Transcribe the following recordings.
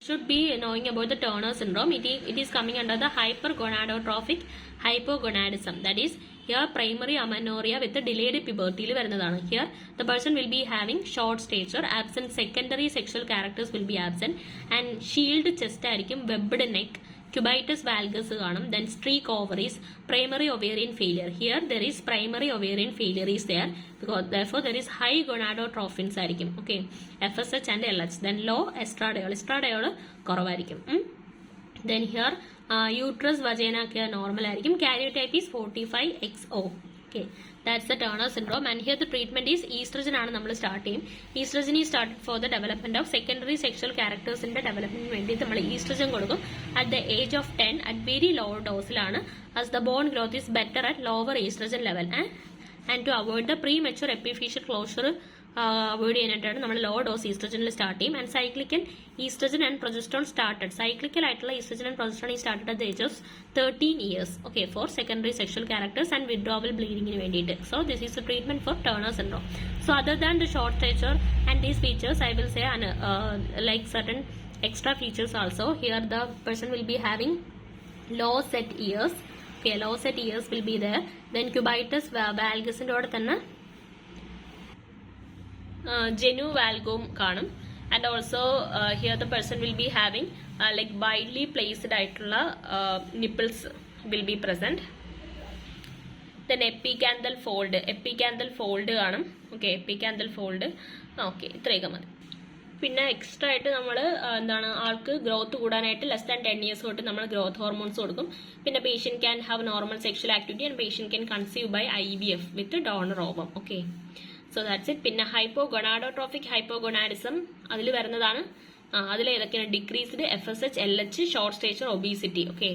should be knowing about the Turner syndrome. It is coming under the hypergonadotrophic hypogonadism. That is, here primary amenorrhea with the delayed puberty. Here the person will be having short stature, absent secondary sexual characters will be absent, and shield chest, webbed neck, cubitus valgus, then streak ovaries, primary ovarian failure. Here there is primary ovarian failure is there, because therefore there is high gonadotrophins. Okay, FSH and LH. Then low estradiol koravarikum. Then here uterus vagina normal arikum. Karyotype is 45XO. Okay, that's the Turner syndrome, and here the treatment is estrogen aanu nammal start cheyum. Estrogen is started for the development of secondary sexual characters in the development vendi nammal estrogen kodukkum at the age of 10 at very low dose ilana, as the bone growth is better at lower estrogen level, and to avoid the premature epiphyseal closure avoid ചെയ്യാനായിട്ടാണ് നമ്മൾ low dose ഈസ്ട്രജനിൽ start ചെയ്യും. And cyclical oestrogen and progesterone started, cyclical ആയിട്ടുള്ള oestrogen and progesterone is started at the age of 13 years. Okay, for secondary sexual characters and withdrawal ബ്ലീഡിങ്ങിന് വേണ്ടിയിട്ട്. So this is the treatment for Turner syndrome. So other than the short stature and these features, I will say like certain extra features also. Here the person will be having low set ears. Okay, low set ears will be there. Then cubitus valgusന്റെ കൂടെ തന്നെ genu valgum കാണും. And also here the person will be having like widely placed ആയിട്ടുള്ള nipples will be present. Then epicanthal fold കാണും. Okay, epicanthal fold. Okay, ഇത്രയൊക്കെ മതി. പിന്നെ extra ആയിട്ട് നമ്മൾ എന്താണ്, ആൾക്ക് ഗ്രോത്ത് കൂടാനായിട്ട് ലെസ് ദാൻ 10 ഇയേഴ്സ് തൊട്ട് നമ്മൾ ഗ്രോത്ത് ഹോർമോൺസ് കൊടുക്കും. പിന്നെ patient can have normal sexual activity and patient can conceive by IVF with donor ovum. Okay, so that's it. പിന്നെ ഹൈപ്പോഗൊണാഡോട്രോഫിക് ഹൈപ്പോഗൊണാഡിസം അതിൽ വരുന്നതാണ്. അതിൽ ഏതൊക്കെയാണ്? Decreased FSH, LH, short stature, obesity. Okay,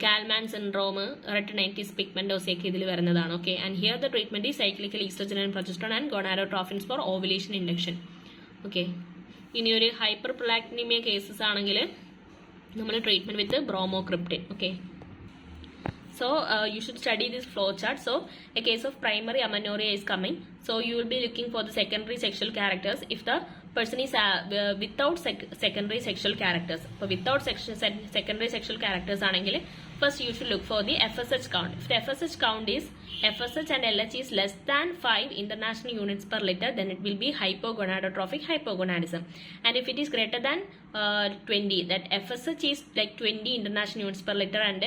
Kallmann syndrome, retinitis pigmentosa ഒക്കെ ഇതിൽ വരുന്നതാണ്. Okay, and here the treatment is cyclical oestrogen and progesterone and gonadotrophins for ovulation induction. Okay, ഇനി ഒരു ഹൈപ്പർ പ്രൊലാക്ടിനിമിയ കേസസ് ആണെങ്കിൽ നമ്മൾ treatment with bromocriptine. Okay, so you should study this flow chart. So a case of primary amenorrhea is coming, so you will be looking for the secondary sexual characters. If the person is without secondary sexual characters, so without secondary sexual characters ആണെങ്കിൽ first you should look for the FSH count. If the FSH count is FSH and LH is less than 5 international units per liter, then it will be hypogonadotrophic hypogonadism. And if it is greater than 20, that FSH is like 20 international units per liter and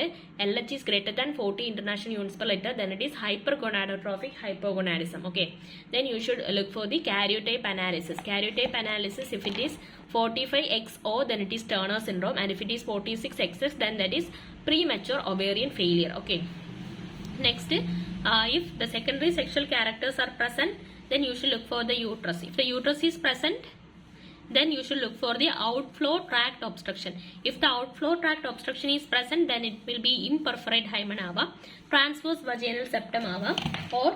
LH is greater than 40 international units per liter, then it is hypergonadotrophic hypogonadism. Okay, then you should look for the karyotype analysis. Karyotype analysis, if it is 45XO, then it is Turner syndrome, and if it is 46XX, then that is premature ovarian failure. Okay, next, if the secondary sexual characters are present, then you should look for the uterus. If the uterus is present, then you should look for the outflow tract obstruction. If the outflow tract obstruction is present, then it will be imperforate hymen ആവാം, transverse vaginal septum ആവാം, or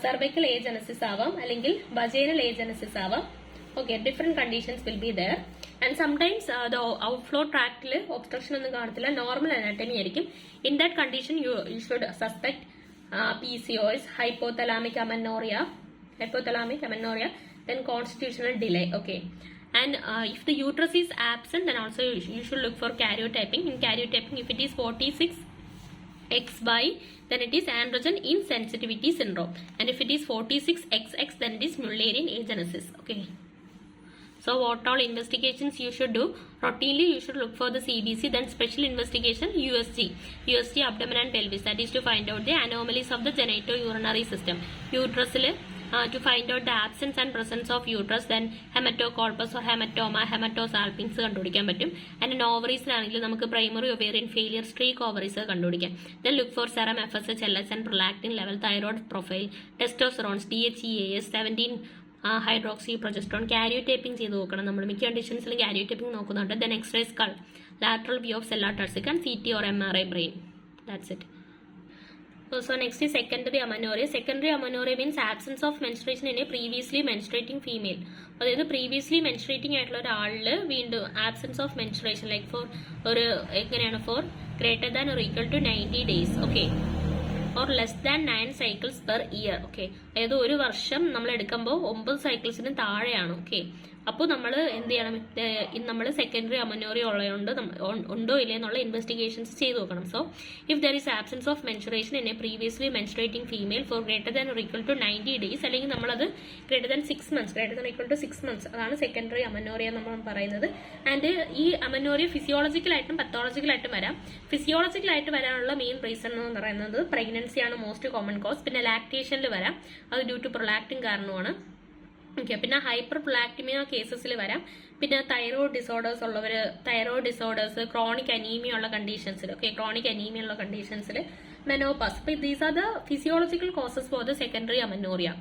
cervical agenesis ആവാം, അല്ലെങ്കിൽ vaginal agenesis ആവാം. Okay, different conditions will be there. And sometimes the outflow tract obstruction ഒന്നും കാണത്തില്ല, normal anatomy ആയിരിക്കും. In that condition you should suspect PCOS, hypothalamic amenorrhea, then constitutional delay. Okay, and if the uterus is absent, then also you should look for karyotyping. In karyotyping, if it is 46XY, then it is androgen insensitivity syndrome, and if it is 46XX, then it is Mullerian agenesis. Okay, so what all investigations you should do? Routinely you should look for the CBC, then special investigation USG abdomen and pelvis, that is to find out the anomalies of the genitourinary system. Uterus to find out the absence and presence of uterus, then hematocorpus or hematoma, hematosalpinx കണ്ടുപിടിക്കാൻ പറ്റും. And ovaries-ലാണെങ്കിൽ നമുക്ക് primary ovarian failure, streak ovaries കണ്ടുപിടിക്കാം. Then look for serum FSH, LH and prolactin level, thyroid profile, testosterone, DHEAS, 17 hydroxy progesterone. Karyotyping ചെയ്ത് നോക്കണം നമ്മൾ, മിക്ക കണ്ടീഷൻസിലും karyotyping നോക്കുന്നുണ്ട്. Then x-ray skull, lateral view of cellular tursich and CT or MRI brain. That's it. So next is secondary amenorrhea. Secondary amenorrhea means absence of menstruation in a previously menstruating female. അതായത് previously menstruating ആയിട്ടുള്ള ഒരാളിൽ വീണ്ടും absence of menstruation, like for ഒരു എങ്ങനെയാണ്, for greater than or equal to 90 days. Okay, or less than 9 cycles per year. Okay, അതായത് ഒരു വർഷം നമ്മൾ എടുക്കുമ്പോൾ 9 സൈക്കിൾസിന് താഴെയാണ്. ഓക്കെ, അപ്പോൾ നമ്മൾ എന്ത് ചെയ്യണം, നമ്മൾ സെക്കൻഡറി അമനോറിയ ഉള്ളതുകൊണ്ട് ഉണ്ടോ ഇല്ലേ എന്നുള്ള ഇൻവെസ്റ്റിഗേഷൻസ് ചെയ്ത് നോക്കണം. So if there is absence of menstruation in a previously menstruating female for greater than or equal to 90 days, അല്ലെങ്കിൽ നമ്മളത് greater than 6 months, greater than equal to 6 months, അതാണ് സെക്കൻഡറി അമനോറിയ നമ്മൾ പറയുന്നത്. ആൻഡ് ഈ amenorrhoea ഫിസിയോളജിക്കലായിട്ടും പത്തോളജിക്കലായിട്ടും വരാം. ഫിസിയോളജിക്കലായിട്ട് വരാനുള്ള main reason എന്ന് പറയുന്നത് പ്രഗ്നൻസിയാണ് മോസ്റ്റ് കോമൺ കോസ്. പിന്നെ ലാക്ടേഷനിൽ വരാം, അത് ഡ്യൂ ടു പ്രൊലാക്റ്റിൻ കാരണമാണ്. ഓക്കെ, പിന്നെ ഹൈപ്പർ പ്രൊലാക്ടിമിയ കേസസിൽ വരാം. പിന്നെ തൈറോയ്ഡ് ഡിസോർഡേഴ്സ് ഉള്ളവർ, തൈറോയ്ഡ് ഡിസോർഡേഴ്സ്, ക്രോണിക് അനീമിയ ഉള്ള കണ്ടീഷൻസിൽ, ഓക്കെ, ക്രോണിക് അനീമിയ ഉള്ള കണ്ടീഷൻസിൽ, മെനോപാസ്. അപ്പൊ these are the physiological causes for the secondary amenorrhoea.